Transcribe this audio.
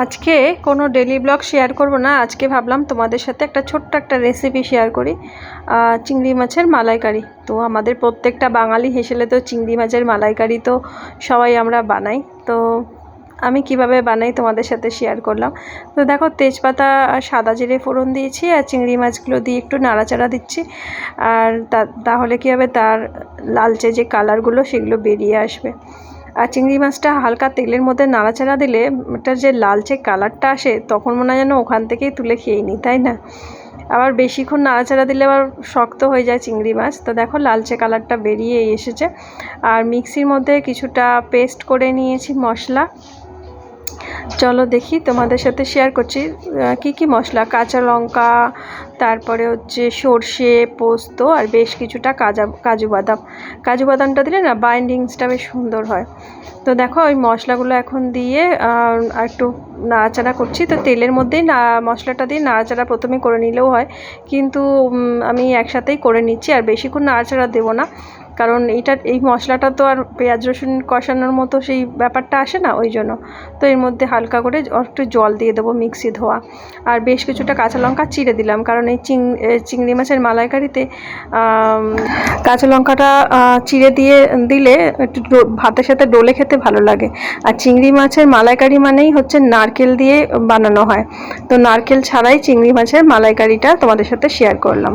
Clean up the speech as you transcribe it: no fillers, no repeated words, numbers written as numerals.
আজকে কোনো daily blog share করব না। আজকে ভাবলাম তোমাদের সাথে একটা ছোট্ট একটা রেসিপি শেয়ার করি, চিংড়ি মাছের মালাইকারি। তো আমাদের প্রত্যেকটা বাঙালি হেসেলে তো চিংড়ি মাছের মালাইকারি তো সবাই আমরা বানাই। তো আমি কিভাবে বানাই তোমাদের সাথে শেয়ার করলাম। তো দেখো, তেজপাতা আর সাদা জিরে ফোড়ন দিয়েছি আর চিংড়ি মাছগুলো দিয়ে একটু নাড়াচাড়া দিচ্ছি। আর তাহলে কী হবে, তার লালচে যে কালারগুলো সেগুলো বেরিয়ে আসবে। আর চিংড়ি মাছটা হালকা তেলের মধ্যে নাড়াচাড়া দিলে এটার যে লালচে কালারটা আসে তখন মনে হয় যেন ওখান থেকেই তুলে খেয়ে নিই, তাই না? আবার বেশিক্ষণ নাড়াচাড়া দিলে আবার শক্ত হয়ে যায় চিংড়ি মাছ। তো দেখো, লালচে কালারটা বেরিয়ে এসেছে। আর মিক্সির মধ্যে কিছুটা পেস্ট করে নিয়েছি মশলা। চলো দেখি, তোমাদের সাথে শেয়ার করছি কি কি মশলা। কাঁচা লঙ্কা, তারপরে হচ্ছে সর্ষে, পোস্ত আর বেশ কিছুটা কাজু বাদামটা দিলে না বাইন্ডিংসটা বেশ সুন্দর হয়। তো দেখো, ওই মশলাগুলো এখন দিয়ে একটু নাড়াচাড়া করছি। তো তেলের মধ্যেই মশলাটা দিয়ে নাড়াচাড়া প্রথমে করে নিলেও হয়, কিন্তু আমি একসাথেই করে নিচ্ছি। আর বেশিক্ষণ নাড়াচাড়া দেবো না, কারণ এই মশলাটা তো আর পেঁয়াজ রসুন কষানোর মতো সেই ব্যাপারটা আসে না, ওই জন্য। তো এর মধ্যে হালকা করে একটু জল দিয়ে দেবো, মিক্সি ধোয়া। আর বেশ কিছুটা কাঁচা লঙ্কা চিড়ে দিলাম, কারণ এই চিংড়ি মাছের মালাইকারিতে কাঁচা লঙ্কাটা চিড়ে দিলে একটু ভাতের সাথে ডলে খেতে ভালো লাগে। আর চিংড়ি মাছের মালাইকারি মানেই হচ্ছে নারকেল দিয়ে বানানো হয়। তো নারকেল ছাড়াই চিংড়ি মাছের মালাইকারিটা তোমাদের সাথে শেয়ার করলাম।